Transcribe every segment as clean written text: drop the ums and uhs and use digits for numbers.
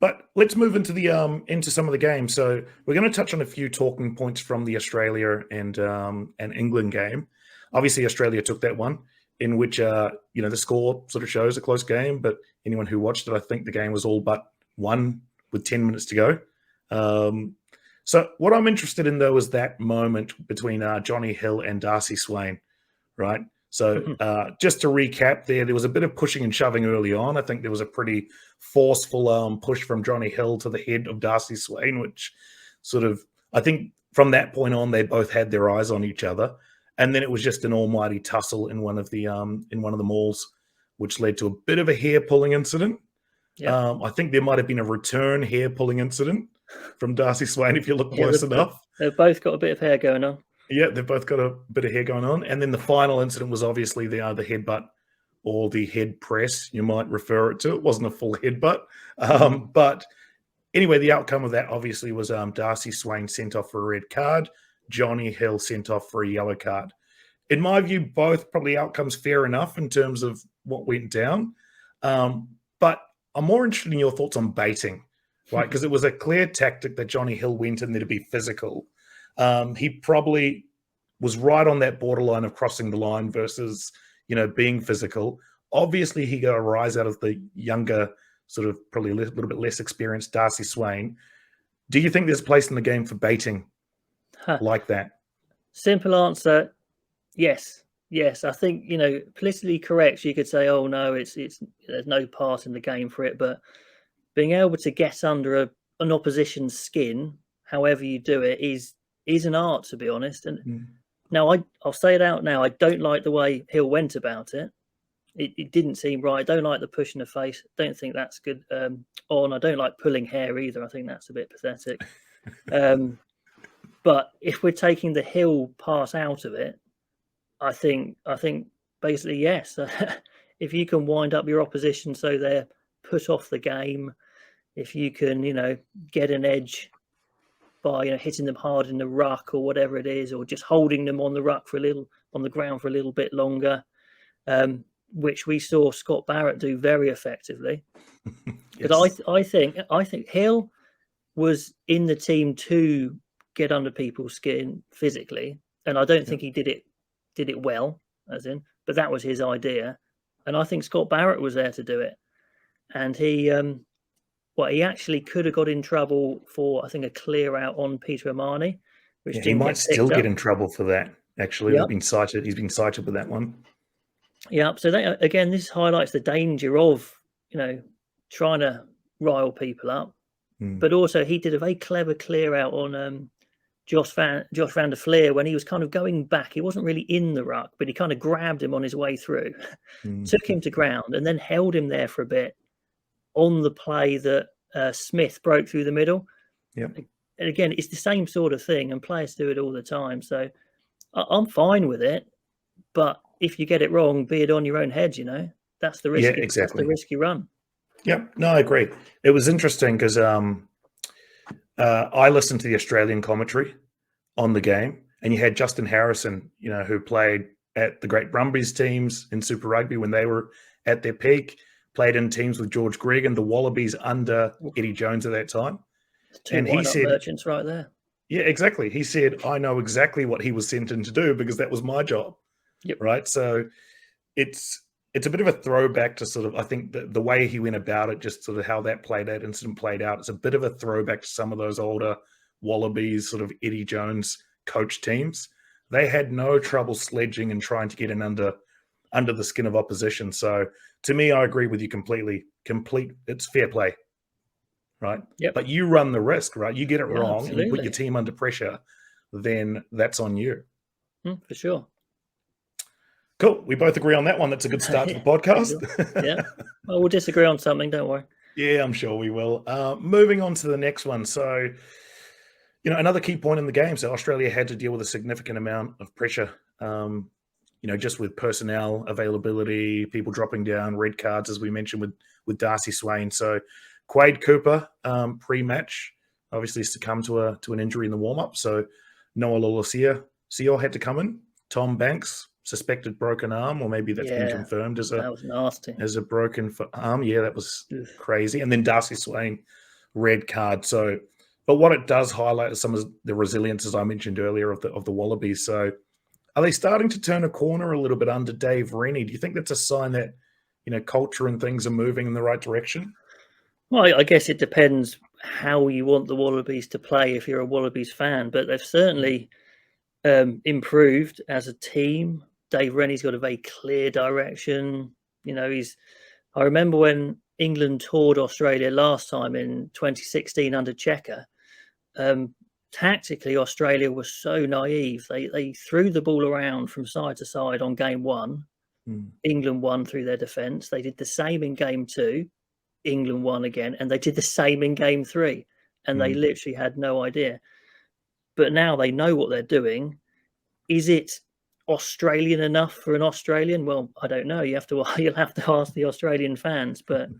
But let's move into some of the games. So we're going to touch on a few talking points from the Australia and England game. Obviously, Australia took that one, in which the score sort of shows a close game. But anyone who watched it, I think the game was all but won with 10 minutes to go. So what I'm interested in, though, is that moment between Johnny Hill and Darcy Swain, right? So just to recap there was a bit of pushing and shoving early on. I think there was a pretty forceful push from Johnny Hill to the head of Darcy Swain, which sort of, I think from that point on, they both had their eyes on each other. And then it was just an almighty tussle in one of the mauls, which led to a bit of a hair-pulling incident. Yep. I think there might have been a return hair-pulling incident from Darcy Swain if you look close enough. They've both got a bit of hair going on. Yeah, they've both got a bit of hair going on. And then the final incident was obviously the headbutt or the head press, you might refer it to. It wasn't a full headbutt. But anyway, the outcome of that obviously was Darcy Swain sent off for a red card, Johnny Hill sent off for a yellow card. In my view, both probably outcomes fair enough in terms of what went down. But I'm more interested in your thoughts on baiting, right? Because it was a clear tactic that Johnny Hill went in there to be physical. He probably was right on that borderline of crossing the line versus, being physical. Obviously, he got a rise out of the younger, sort of probably a little bit less experienced Darcy Swain. Do you think there's a place in the game for baiting like that? Simple answer, yes. Yes, I think, politically correct, you could say, oh, no, it's there's no part in the game for it. But being able to get under an opposition's skin, however you do it, is an art, to be honest. And now I'll say it out now. I don't like the way Hill went about it. It didn't seem right. I don't like the push in the face. Don't think that's good. I don't like pulling hair either. I think that's a bit pathetic. But if we're taking the Hill part out of it, I think basically yes. If you can wind up your opposition so they're put off the game, if you can, get an edge by hitting them hard in the ruck or whatever it is, or just holding them on the ruck on the ground for a little bit longer, which we saw Scott Barrett do very effectively. Yes. But I think Hill was in the team to get under people's skin physically, and I don't think he did it well, but that was his idea, and I think Scott Barrett was there to do it, and he actually could have got in trouble for, I think, a clear out on Peter Amani, which he might still get in trouble for that. Actually, yep. He's been cited with that one. Yeah, so again, this highlights the danger of trying to rile people up, but also he did a very clever clear out on Josh van der Fleer when he was kind of going back. He wasn't really in the ruck, but he kind of grabbed him on his way through, took him to ground, and then held him there for a bit on the play that Smith broke through the middle. Yep. And again, it's the same sort of thing, and players do it all the time. So I'm fine with it, but if you get it wrong, be it on your own head, that's the risk. Yeah, exactly. That's the risky run. Yep. No, I agree. It was interesting because I listened to the Australian commentary on the game, and you had Justin Harrison, who played at the great Brumbies teams in Super Rugby when they were at their peak, played in teams with George Gregg and the Wallabies under Eddie Jones at that time. And he said, merchants right there. Yeah, exactly. He said, I know exactly what he was sent in to do because that was my job. Yep. Right. So it's a bit of a throwback to sort of, I think the way he went about it, just sort of how that incident played out. It's a bit of a throwback to some of those older Wallabies, sort of Eddie Jones coach teams. They had no trouble sledging and trying to get in under the skin of opposition. So to me, I agree with you completely. It's fair play. Right. Yep. But you run the risk, right? You get it wrong absolutely. And you put your team under pressure, then that's on you. For sure. Cool. We both agree on that one. That's a good start to the podcast. Yeah. Well, we'll disagree on something. Don't worry. Yeah, I'm sure we will. Moving on to the next one. So, another key point in the game. So Australia had to deal with a significant amount of pressure, just with personnel availability, people dropping down, red cards, as we mentioned with Darcy Swain. So Quade Cooper, pre-match, obviously succumbed to an injury in the warm-up. So Noah Lolosio had to come in. Tom Banks, suspected broken arm, or maybe that's been confirmed as that was nasty. As a broken arm. Yeah, that was crazy. And then Darcy Swain red card. So, but what it does highlight is some of the resilience, as I mentioned earlier, of the Wallabies. So, are they starting to turn a corner a little bit under Dave Rennie? Do you think that's a sign that, culture and things are moving in the right direction? Well, I guess it depends how you want the Wallabies to play if you're a Wallabies fan, but they've certainly improved as a team. Dave Rennie's got a very clear direction. I remember when England toured Australia last time in 2016 under Checker. Tactically, Australia was so naive. They threw the ball around from side to side on game one. England won through their defence. They did the same in game two. England won again, and they did the same in game three. And they literally had no idea. But now they know what they're doing. Is it Australian enough for an Australian? Well, I don't know. You'll have to ask the Australian fans, but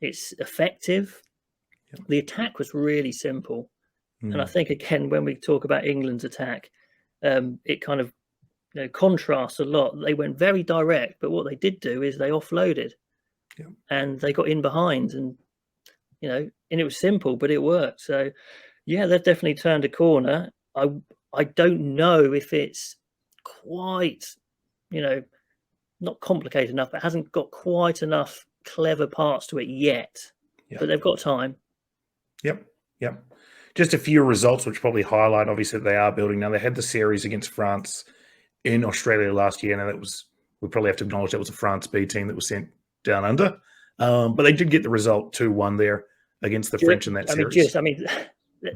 it's effective. Yep. The attack was really simple. And I think, again, when we talk about England's attack, it kind of contrasts a lot. They went very direct, but what they did do is they offloaded. Yep. And they got in behind, and it was simple, but it worked. So, yeah, they've definitely turned a corner. I don't know if it's quite, not complicated enough. It hasn't got quite enough clever parts to it yet, but they've got time. Yep. Just a few results which probably highlight, obviously, that they are building. Now, they had the series against France in Australia last year. Now, we probably have to acknowledge that was a France B team that was sent down under. But they did get the result 2-1 there against the French in that series.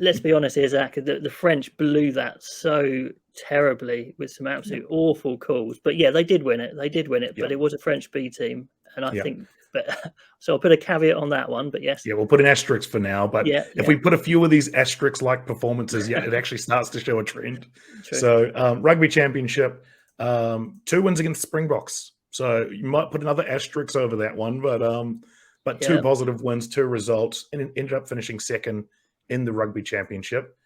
Let's be honest here, Zach. The French blew that so terribly with some absolute awful calls. But yeah, they did win it. But it was a French B team, and I think. But so I'll put a caveat on that one. But yes, we'll put an asterisk for now. But if we put a few of these asterisk-like performances, it actually starts to show a trend. True. So Rugby Championship, 2 wins against Springboks. So you might put another asterisk over that one, but 2 positive wins, 2 results, and ended up finishing second in the Rugby Championship.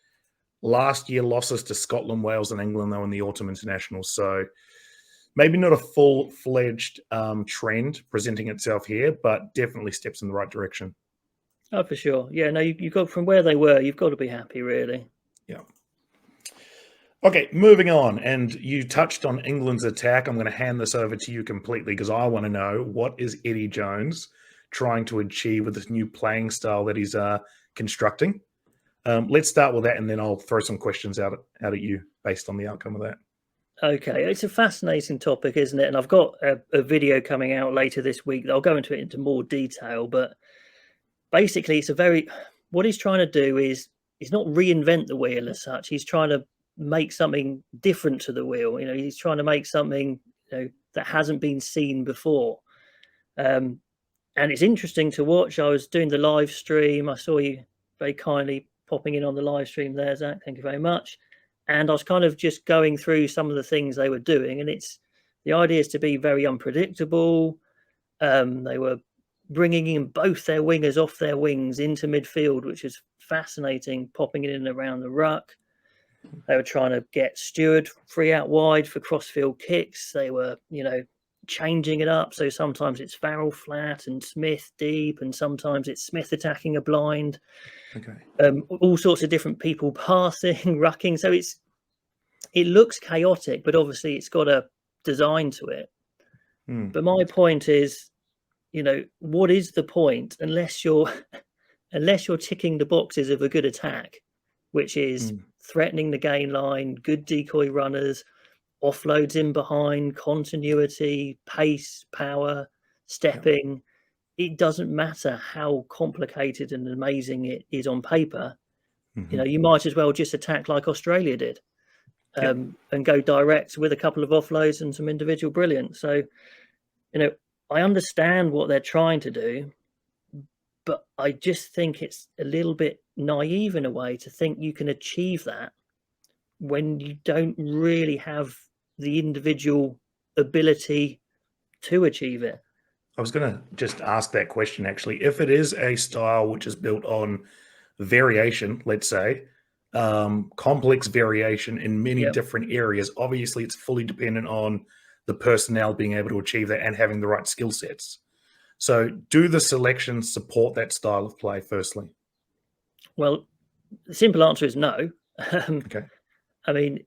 Last year, losses to Scotland, Wales, and England, though, in the Autumn International. So maybe not a full-fledged trend presenting itself here, but definitely steps in the right direction. Oh, for sure. Yeah, no, you've got from where they were, you've got to be happy, really. Yeah. Okay, moving on. And you touched on England's attack. I'm going to hand this over to you completely because I want to know, what is Eddie Jones trying to achieve with this new playing style that he's constructing? Let's start with that, and then I'll throw some questions out at you based on the outcome of that. Okay, it's a fascinating topic, isn't it? And I've got a video coming out later this week. I'll go into it into more detail, but basically what he's trying to do is he's not reinvent the wheel as such. He's trying to make something different to the wheel. He's trying to make something that hasn't been seen before. And it's interesting to watch. I was doing the live stream. I saw you very kindly popping in on the live stream there, Zach. Thank you very much. And I was kind of just going through some of the things they were doing, and the idea is to be very unpredictable. They were bringing in both their wingers off their wings into midfield, which is fascinating, popping it in and around the ruck. They were trying to get Stewart free out wide for crossfield kicks. They were, changing it up. So sometimes it's Farrell flat and Smith deep, and sometimes it's Smith attacking a blind. Okay. All sorts of different people passing, rucking. So it looks chaotic, but obviously it's got a design to it. But my point is, what is the point unless you're ticking the boxes of a good attack, which is threatening the gain line, good decoy runners, offloads in behind, continuity, pace, power, stepping. It doesn't matter how complicated and amazing it is on paper. You might as well just attack like Australia did, and go direct with a couple of offloads and some individual brilliance. So, I understand what they're trying to do, but I just think it's a little bit naive in a way to think you can achieve that when you don't really have the individual ability to achieve it. I was going to just ask that question, actually. If it is a style which is built on variation, let's say, complex variation in many different areas, obviously it's fully dependent on the personnel being able to achieve that and having the right skill sets. So do the selections support that style of play, firstly? Well, the simple answer is no. Okay. I mean,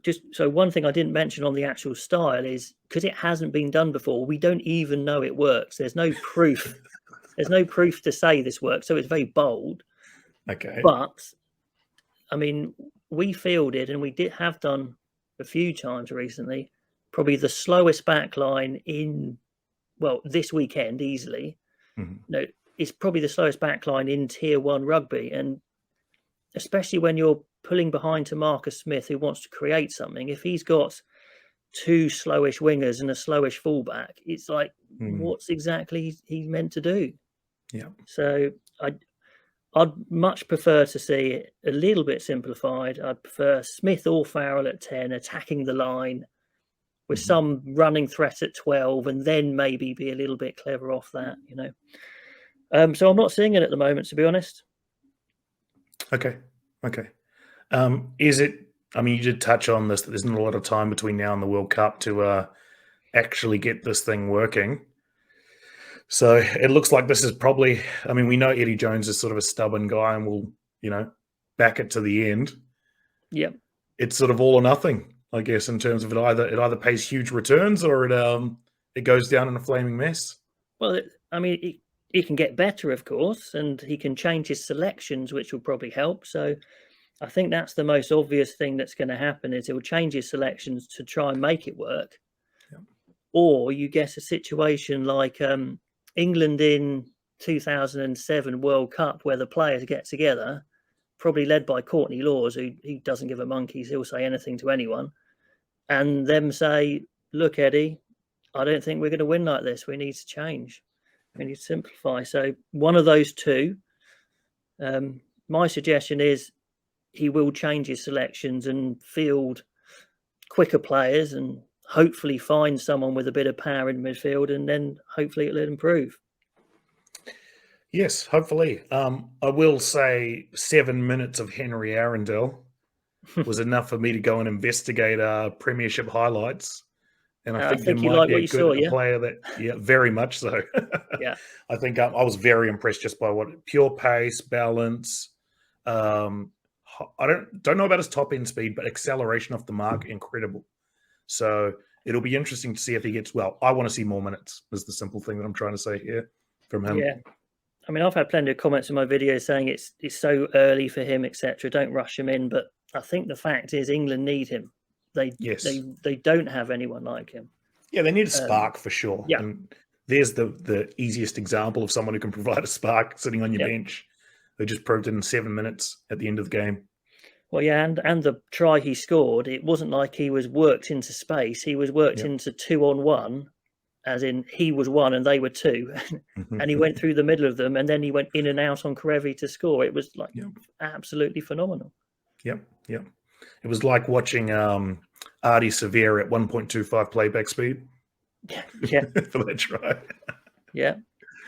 just so one thing I didn't mention on the actual style is because it hasn't been done before, we don't even know it works. There's no proof. There's no proof to say this works. So it's very bold. Okay. But I mean, we fielded, and we have done a few times recently, probably the slowest backline in, well, this weekend easily. Mm-hmm. No, it's probably the slowest backline in Tier 1 rugby. And especially when you're pulling behind to Marcus Smith, who wants to create something, if he's got two slowish wingers and a slowish fullback, it's like, what's exactly he's meant to do? Yeah. So I'd much prefer to see it a little bit simplified. I'd prefer Smith or Farrell at 10, attacking the line with some running threat at 12, and then maybe be a little bit clever off that, you know. So I'm not seeing it at the moment, to be honest. Okay. Is it, I mean, you did touch on this, that there's not a lot of time between now and the World Cup to actually get this thing working. So it looks like this is probably, I mean, we know Eddie Jones is sort of a stubborn guy and will, you know, back it to the end. Yep. It's sort of all or nothing, I guess, in terms of it either pays huge returns or it goes down in a flaming mess. Well, I mean, he can get better, of course, and he can change his selections, which will probably help. So I think that's the most obvious thing that's going to happen, is he'll change his selections to try and make it work. Yeah. Or you get a situation like England in 2007 World Cup, where the players get together, probably led by Courtney Laws, who he doesn't give a monkey's, he'll say anything to anyone, and them say, look, Eddie, I don't think we're going to win like this. We need to change. We need to simplify. So one of those two. My suggestion is he will change his selections and field quicker players and hopefully find someone with a bit of power in midfield, and then hopefully it'll improve. Yes, hopefully. I will say 7 minutes of Henry Arundel was enough for me to go and investigate Premiership highlights. And I think you like what you saw, yeah? Player that, yeah, very much so. Yeah. I think I was very impressed just by pure pace, balance. I don't know about his top end speed, but acceleration off the mark, incredible. So it'll be interesting to see if he gets, well, I want to see more minutes, is the simple thing that I'm trying to say here from him. Yeah. I mean, I've had plenty of comments in my videos saying it's so early for him, etc. Don't rush him in. But I think the fact is England need him. They don't have anyone like him. Yeah, they need a spark for sure. Yeah. And there's the easiest example of someone who can provide a spark sitting on your bench. They just proved it in 7 minutes at the end of the game. Well, yeah, and the try he scored, it wasn't like he was worked into space. He was worked into 2-on-1, as in he was one and they were two. And he went through the middle of them, and then he went in and out on Karevi to score. It was like absolutely phenomenal. Yep. It was like watching Artie Severe at 1.25 playback speed. Yeah. For that try. Yeah.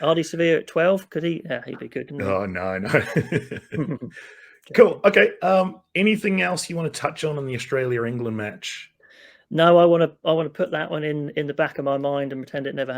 Artie Severe at 12, could he? Yeah, he'd be good. Oh, no. Cool. Okay. Anything else you want to touch on the Australia-England match? No, I want to put that one in the back of my mind and pretend it never happened.